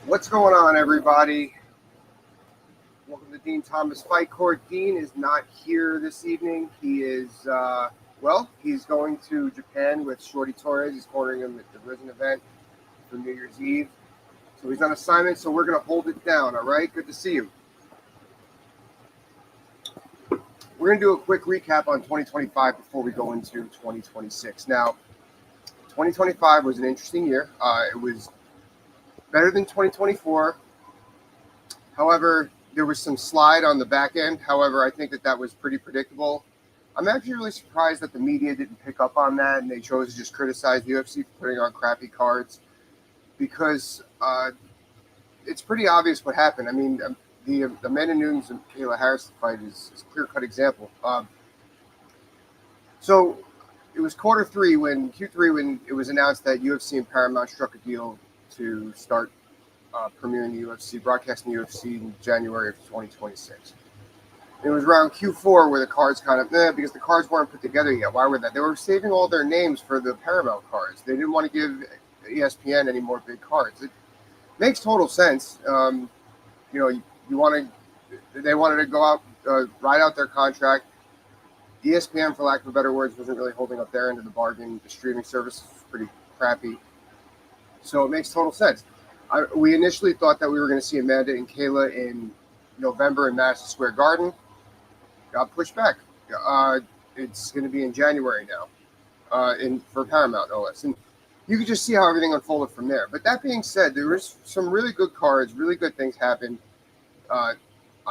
What's going on, everybody? Welcome to Dean Thomas FightCourt. Dean is not here this evening. He is, he's going to Japan with Shorty Torres. He's cornering him at the Risen event for New Year's Eve. So he's on assignment, so we're going to hold it down, all right? Good to see you. We're going to do a quick recap on 2025 before we go into 2026. Now, 2025 was an interesting year. It was better than 2024. However, there was some slide on the back end. However, I think that was pretty predictable. I'm actually really surprised that the media didn't pick up on that and they chose to just criticize the UFC for putting on crappy cards because it's pretty obvious what happened. I mean, the Amanda Nunes and Kayla Harris fight is a clear-cut example. So it was Q3 when it was announced that UFC and Paramount struck a deal to start premiering the UFC, broadcasting the UFC in January of 2026. It was around Q4 where the cards kind of, because the cards weren't put together yet. Why were that? They were saving all their names for the Paramount cards. They didn't want to give ESPN any more big cards. It makes total sense. They wanted to go out, ride out their contract. ESPN, for lack of better words, wasn't really holding up their end of the bargain. The streaming service was pretty crappy. So it makes total sense. We initially thought that we were going to see Amanda and Kayla in November in Madison Square Garden. Got pushed back. It's going to be in January now, for Paramount, no less. And you can just see how everything unfolded from there. But that being said, there was some really good cards, really good things happened on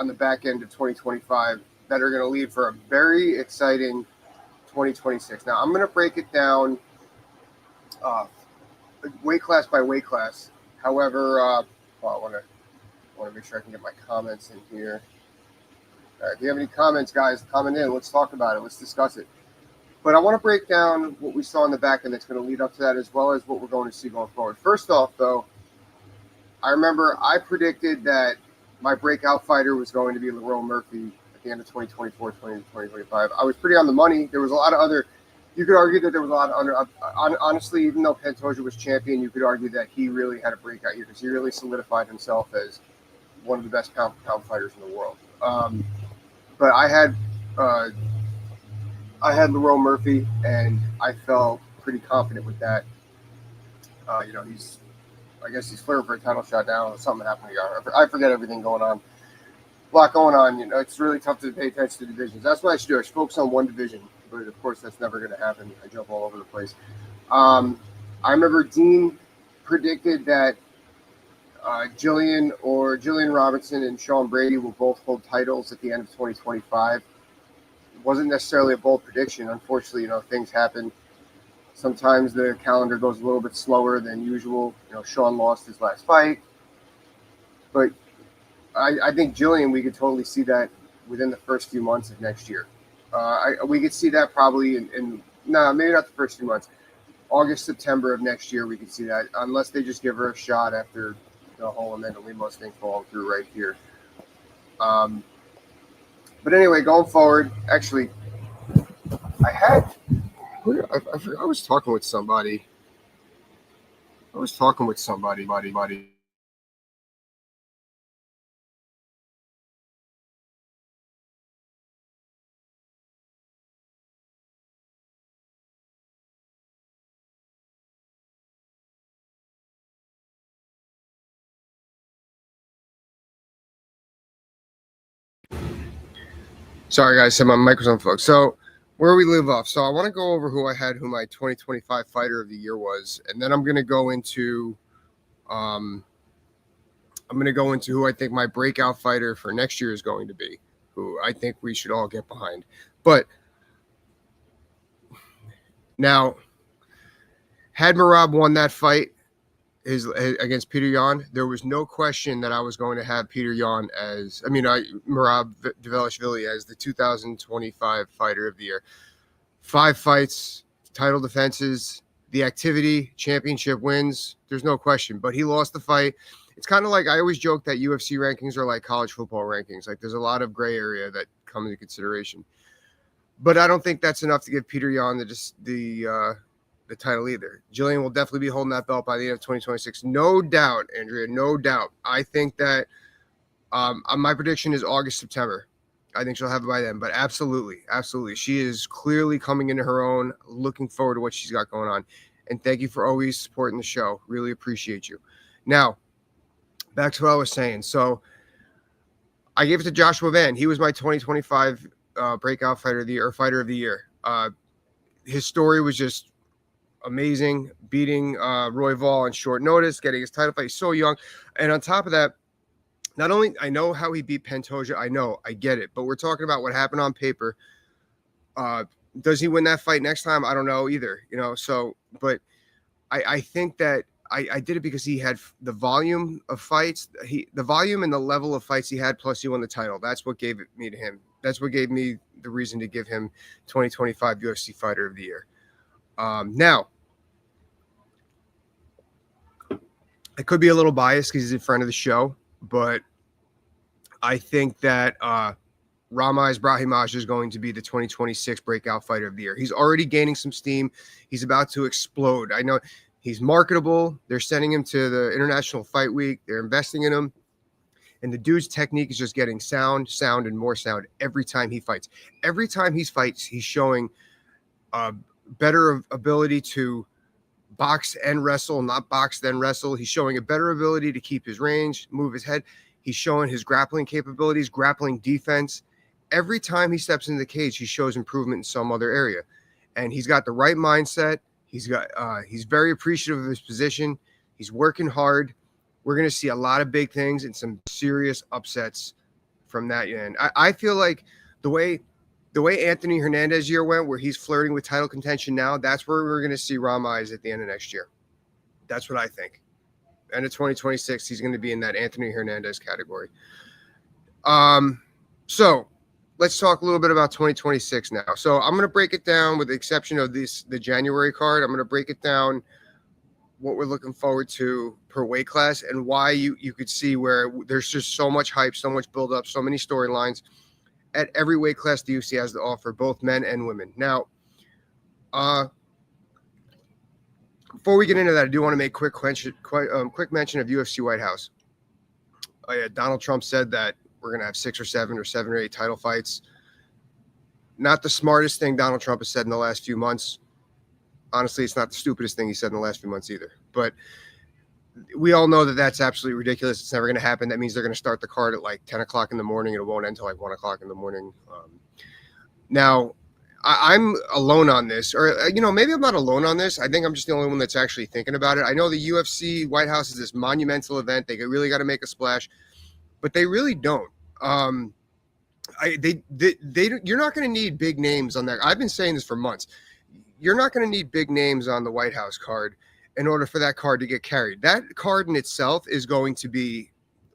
the back end of 2025 that are going to lead for a very exciting 2026. Now, I'm going to break it down weight class by weight class. However, I want to make sure I can get my comments in here. All right, if you have any comments, guys, comment in. Let's talk about it. Let's discuss it. But I want to break down what we saw in the back end that's going to lead up to that, as well as what we're going to see going forward. First off, though, I remember I predicted that my breakout fighter was going to be Lerone Murphy at the end of 2024, 2025. I was pretty on the money. There was a lot of other. You could argue that there was a lot of honestly, even though Pantoja was champion, you could argue that he really had a breakout year because he really solidified himself as one of the best pound fighters in the world. But I had Lerone Murphy, and I felt pretty confident with that. I guess he's flirting for a title shot now. Something happened here. I forget everything going on. A lot going on. It's really tough to pay attention to divisions. That's what I should do. I should focus on one division. But of course, that's never going to happen. I jump all over the place. I remember Dean predicted that Jillian Robinson and Sean Brady will both hold titles at the end of 2025. It wasn't necessarily a bold prediction. Unfortunately, things happen. Sometimes the calendar goes a little bit slower than usual. Sean lost his last fight. But I think Jillian, we could totally see that within the first few months of next year. We could see that probably maybe not the first few months. August, September of next year, we could see that, unless they just give her a shot after the whole Amanda Lemos thing falling through right here. But anyway, going forward, actually, I forgot I was talking with somebody. Sorry, guys, my mic was unplugged. So, where we leave off. So, I want to go over who my 2025 fighter of the year was, and then I'm going to go into, who I think my breakout fighter for next year is going to be, who I think we should all get behind. But now, had Merab won that fight against Peter Yan, there was no question that I was going to have Merab Dvalishvili as the 2025 fighter of the year. 5 fights, title defenses, the activity, championship wins. There's no question. But he lost the fight. It's kind of like, I always joke that UFC rankings are like college football rankings. Like, there's a lot of gray area that come into consideration. But I don't think that's enough to give Peter Yan the title either. Jillian will definitely be holding that belt by the end of 2026. No doubt, Andrea, no doubt. I think that my prediction is August, September. I think she'll have it by then, but absolutely. She is clearly coming into her own. Looking forward to what she's got going on. And thank you for always supporting the show. Really appreciate you. Now, back to what I was saying. So I gave it to Joshua Van. He was my 2025 breakout fighter of the year, or fighter of the year. His story was just amazing, beating Roy Vall on short notice, getting his title fight. He's so young. And on top of that, not only I know how he beat Pantoja, I get it, but we're talking about what happened on paper. Does he win that fight next time? I don't know either, so, but I think that I did it because he had the volume of fights, the volume and the level of fights he had, plus he won the title. That's what gave me to him. That's what gave me the reason to give him 2025 UFC Fighter of the Year. Now, I could be a little biased because he's in front of the show, but I think that Ramaz Brahimaj is going to be the 2026 Breakout Fighter of the Year. He's already gaining some steam. He's about to explode. I know he's marketable. They're sending him to the International Fight Week. They're investing in him. And the dude's technique is just getting sound, and more sound every time he fights. Every time he fights, he's showing better ability to box and wrestle, not box then wrestle. He's showing a better ability to keep his range, move his head. He's showing his grappling capabilities, grappling defense. Every time he steps into the cage, he shows improvement in some other area. And he's got the right mindset. He's very appreciative of his position. He's working hard. We're going to see a lot of big things and some serious upsets from that end. I feel like the way Anthony Hernandez year went, where he's flirting with title contention now, that's where we're going to see Ramaz at the end of next year. That's what I think. End of 2026, he's going to be in that Anthony Hernandez category. So let's talk a little bit about 2026 now. So I'm going to break it down with the exception of the January card. I'm going to break it down what we're looking forward to per weight class and why you could see where there's just so much hype, so much build up, so many storylines at every weight class the UFC has to offer, both men and women. Now, before we get into that, I do want to make quick mention of UFC White House. Oh yeah, Donald Trump said that we're going to have 6 or 7 or 8 title fights. Not the smartest thing Donald Trump has said in the last few months. Honestly, it's not the stupidest thing he said in the last few months either. But we all know that that's absolutely ridiculous. It's never going to happen. That means they're going to start the card at like 10 o'clock in the morning and it won't end until like 1 o'clock in the morning. Now, I'm alone on this, or, maybe I'm not alone on this. I think I'm just the only one that's actually thinking about it. I know the UFC White House is this monumental event. They really got to make a splash, but they really don't. You're not going to need big names on that. I've been saying this for months. You're not going to need big names on the White House card in order for that card to get carried. That card in itself is going to be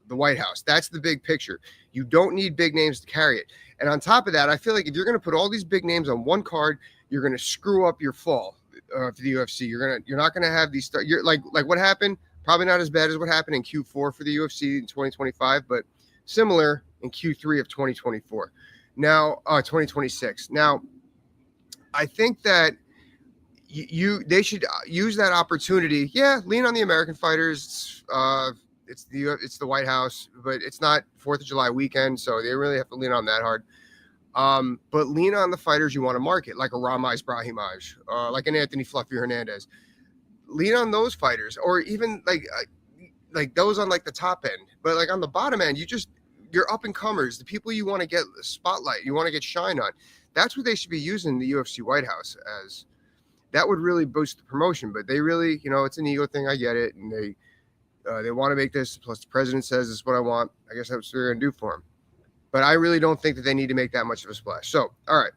the White House. That's the big picture. You don't need big names to carry it. And on top of that, I feel like if you're going to put all these big names on one card, you're going to screw up your fall for the UFC. You're not going to have these. You're like what happened. Probably not as bad as what happened in Q4 for the UFC in 2025, but similar in Q3 of 2024. Now, 2026. Now, I think that they should use that opportunity. Yeah, lean on the American fighters. It's the White House, but it's not 4th of July weekend, so they really have to lean on that hard. But lean on the fighters you want to market, like a Ramaz Brahimaj, like an Anthony Fluffy Hernandez. Lean on those fighters, or even like those on like the top end. But like on the bottom end, you're up and comers, the people you want to get the spotlight, you want to get shine on. That's what they should be using the UFC White House as. That would really boost the promotion. But they really, it's an ego thing. I get it, and they want to make this. Plus, the president says this is what I want. I guess that's what they're going to do for him. But I really don't think that they need to make that much of a splash. So, all right,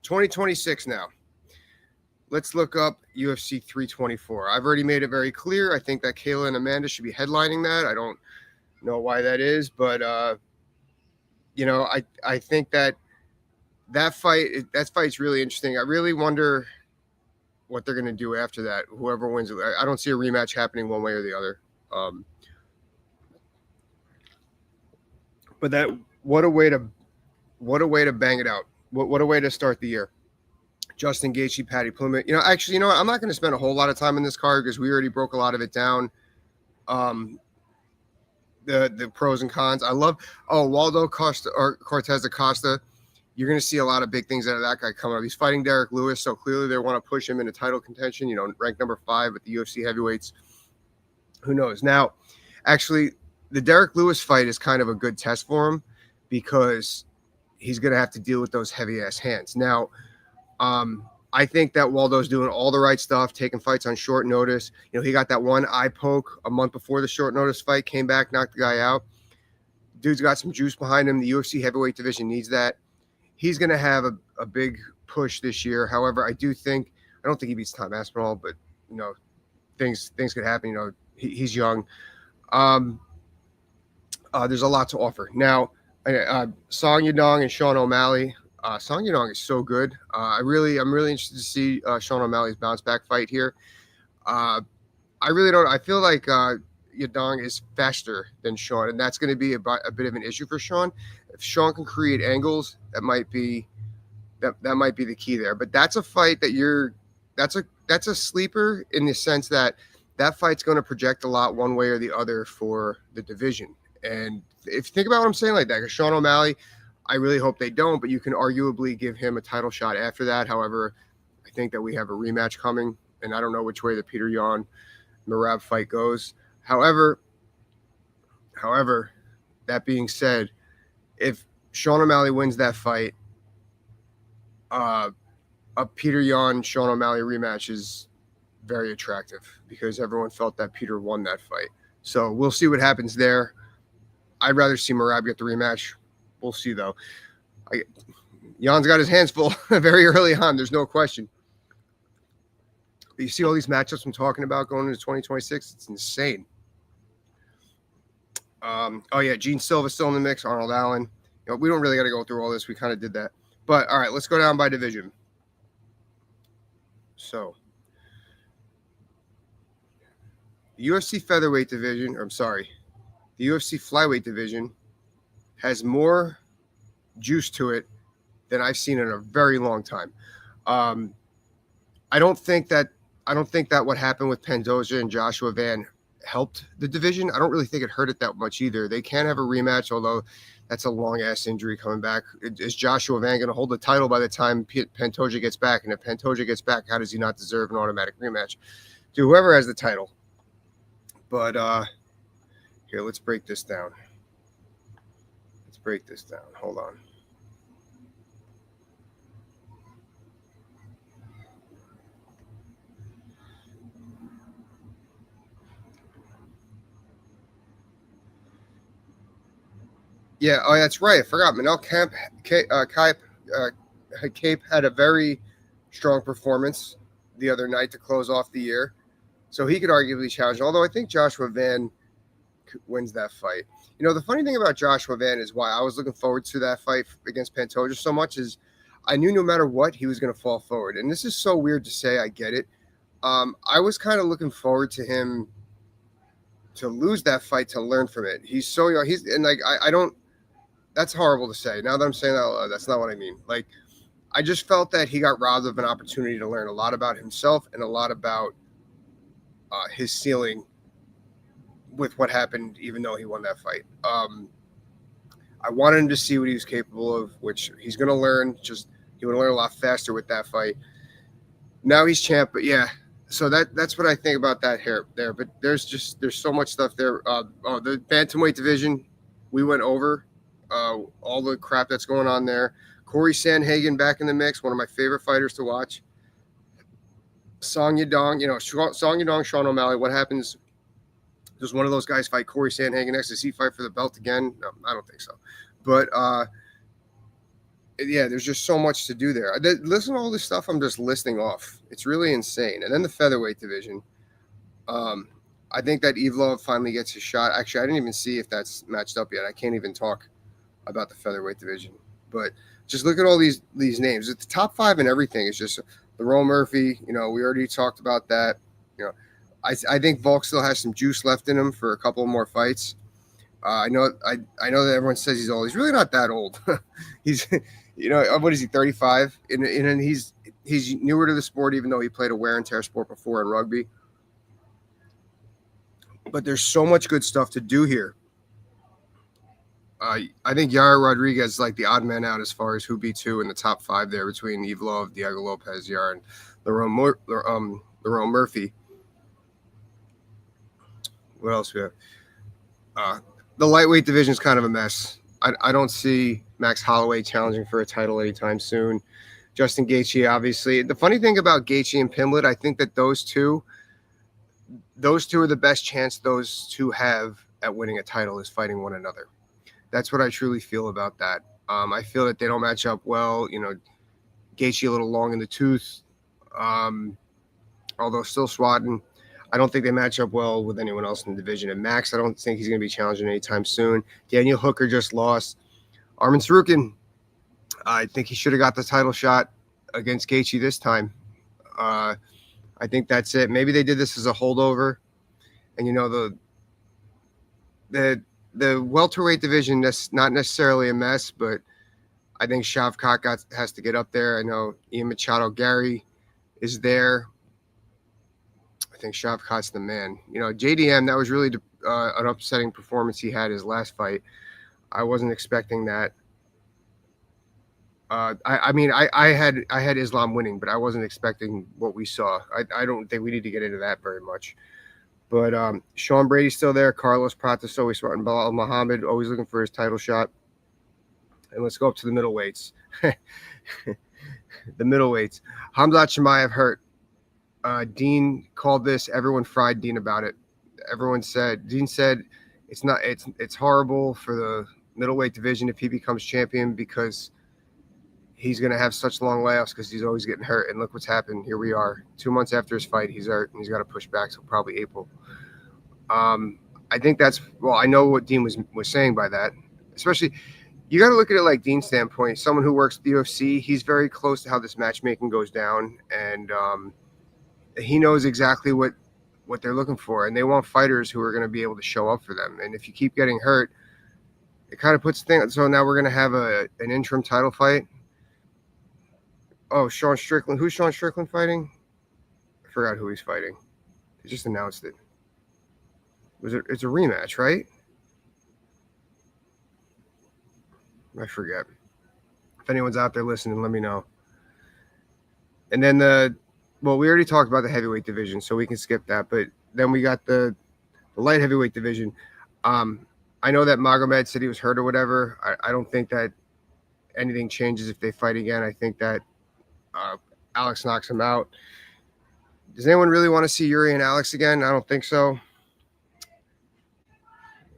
2026 now. Let's look up UFC 324. I've already made it very clear. I think that Kayla and Amanda should be headlining that. I don't know why that is, but I think that fight's really interesting. I really wonder what they're going to do after that. Whoever wins it, I don't see a rematch happening one way or the other. But what a way to bang it out. What a way to start the year. Justin Gaethje, Patty Plummet. Actually, what? I'm not going to spend a whole lot of time in this card because we already broke a lot of it down. The pros and cons. I love Waldo Costa or Cortez Acosta. You're going to see a lot of big things out of that guy coming up. He's fighting Derek Lewis, so clearly they want to push him into title contention. Ranked number 5 at the UFC heavyweights. Who knows? Now, actually, the Derek Lewis fight is kind of a good test for him because he's going to have to deal with those heavy-ass hands. Now, I think that Waldo's doing all the right stuff, taking fights on short notice. He got that one eye poke a month before the short notice fight, came back, knocked the guy out. Dude's got some juice behind him. The UFC heavyweight division needs that. He's going to have a big push this year. However, I don't think he beats Tom Aspinall, but, things could happen. He's young. There's a lot to offer. Now, Song Yadong and Sean O'Malley. Song Yadong is so good. I'm really interested to see Sean O'Malley's bounce back fight here. I feel like Yadong is faster than Sean, and that's going to be a bit of an issue for Sean. If Sean can create angles, that might be the key there. But that's a fight that's a sleeper in the sense that fight's going to project a lot one way or the other for the division. And if you think about what I'm saying like that, because Sean O'Malley, I really hope they don't, but you can arguably give him a title shot after that. However, I think that we have a rematch coming, and I don't know which way the Peter Yan Merab fight goes. However, that being said, if Sean O'Malley wins that fight, a Peter Yan Sean O'Malley rematch is very attractive because everyone felt that Peter won that fight. So we'll see what happens there. I'd rather see Merab get the rematch. We'll see, though. Jan's got his hands full very early on. There's no question. But you see all these matchups I'm talking about going into 2026? It's insane. Gene Silva's still in the mix. Arnold Allen. We don't really got to go through all this. We kind of did that. But, all right, let's go down by division. So, the UFC featherweight division, the UFC flyweight division has more juice to it than I've seen in a very long time. I don't think that what happened with Pantoja and Joshua Van helped the division. I don't really think it hurt it that much either. They can have a rematch, although that's a long-ass injury coming back. Is Joshua Van going to hold the title by the time Pantoja gets back? And if Pantoja gets back, how does he not deserve an automatic rematch to whoever has the title? But here, let's break this down. Hold on. Yeah, that's right. I forgot. Manel Cape had a very strong performance the other night to close off the year. So he could arguably challenge, although I think Joshua Van wins that fight. The funny thing about Joshua Van is why I was looking forward to that fight against Pantoja so much is I knew no matter what, he was going to fall forward. And this is so weird to say, I get it. I was kind of looking forward to him to lose that fight to learn from it. He's so young. I don't, that's horrible to say. Now that I'm saying that, that's not what I mean. I just felt that he got robbed of an opportunity to learn a lot about himself and a lot about his ceiling with what happened, even though he won that fight. I wanted him to see what he was capable of, which he's going to learn. He would learn a lot faster with that fight. Now he's champ, but yeah. So that's what I think about that there. But there's so much stuff there. The bantamweight division, we went over all the crap that's going on there. Corey Sandhagen back in the mix, one of my favorite fighters to watch. Song Yadong, Sean O'Malley. What happens? Does one of those guys fight Corey Sandhagen next? Does he fight for the belt again? No, I don't think so. But yeah, there's just so much to do there. Listen to all this stuff I'm just listing off. It's really insane. And then the featherweight division. I think that Evlov finally gets his shot. Actually, I didn't even see if that's matched up yet. I can't even talk about the featherweight division. But just look at all these names. It's the top 5 and everything. It's just Lerone Murphy. We already talked about that. I think Volk still has some juice left in him for a couple more fights. I know that everyone says he's old. He's really not that old. He's, what is he, 35? And he's newer to the sport, even though he played a wear and tear sport before in rugby. But there's so much good stuff to do here. I think Yair Rodriguez is like the odd man out as far as who beats who in the top 5 there between Evlov, Diego Lopez, Yair, and Lerone Murphy. What else we have? The lightweight division is kind of a mess. I don't see Max Holloway challenging for a title anytime soon. Justin Gaethje, obviously. The funny thing about Gaethje and Pimblett, I think that those two are the best chance those two have at winning a title is fighting one another. That's what I truly feel about that. I feel that they don't match up well. Gaethje a little long in the tooth, although still swatting. I don't think they match up well with anyone else in the division. And Max, I don't think he's going to be challenging anytime soon. Daniel Hooker just lost. Arman Tsarukyan, I think he should have got the title shot against Gaethje this time. I think that's it. Maybe they did this as a holdover. And, the welterweight division, that's not necessarily a mess, but I think Shavkat has to get up there. I know Ian Machado Gary is there. I think Shavkat's the man. JDM, that was really an upsetting performance he had his last fight. I wasn't expecting that. I had Islam winning, but I wasn't expecting what we saw. I don't think we need to get into that very much. But Sean Brady's still there. Carlos Pratas always sweating. Bilal Muhammad always looking for his title shot. And let's go up to the middleweights. The middleweights. Khamzat Chimaev hurt. Dean called this. Everyone fried Dean about it. Dean said it's horrible for the middleweight division if he becomes champion because he's going to have such long layoffs because he's always getting hurt. And look what's happened. Here we are. 2 months after his fight, he's hurt, and he's got to push back till probably April. I think I know what Dean was saying by that. Especially, you got to look at it like Dean's standpoint. Someone who works at the UFC, he's very close to how this matchmaking goes down, and he knows exactly what they're looking for. And they want fighters who are going to be able to show up for them. And if you keep getting hurt, it kind of puts things. So now we're going to have an interim title fight. Oh, Sean Strickland. Who's Sean Strickland fighting? I forgot who he's fighting. They just announced it. It's a rematch, right? I forget. If anyone's out there listening, let me know. And then we already talked about the heavyweight division, so we can skip that. But then we got the light heavyweight division. I know that Magomed said he was hurt or whatever. I don't think that anything changes if they fight again. I think that Alex knocks him out. Does anyone really want to see Yuri and Alex again? I don't think so.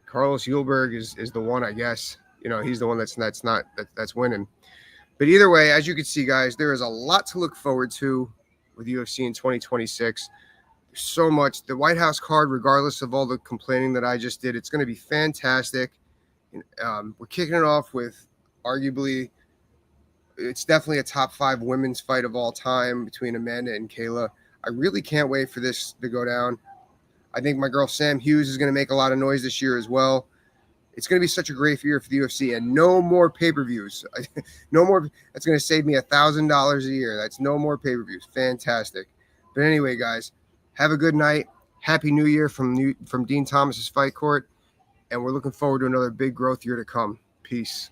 Carlos Uhlberg is the one, I guess. He's the one that's winning. But either way, as you can see, guys, there is a lot to look forward to with UFC in 2026. There's so much. The White House card, regardless of all the complaining that I just did, it's going to be fantastic. We're kicking it off with arguably, it's definitely a top 5 women's fight of all time between Amanda and Kayla. I really can't wait for this to go down. I think my girl Sam Hughes is going to make a lot of noise this year as well. It's going to be such a great year for the UFC, and no more pay-per-views. No more. That's going to save me $1,000 a year. That's no more pay-per-views. Fantastic. But anyway, guys, have a good night. Happy New Year from Dean Thomas's Fight Court, and we're looking forward to another big growth year to come. Peace.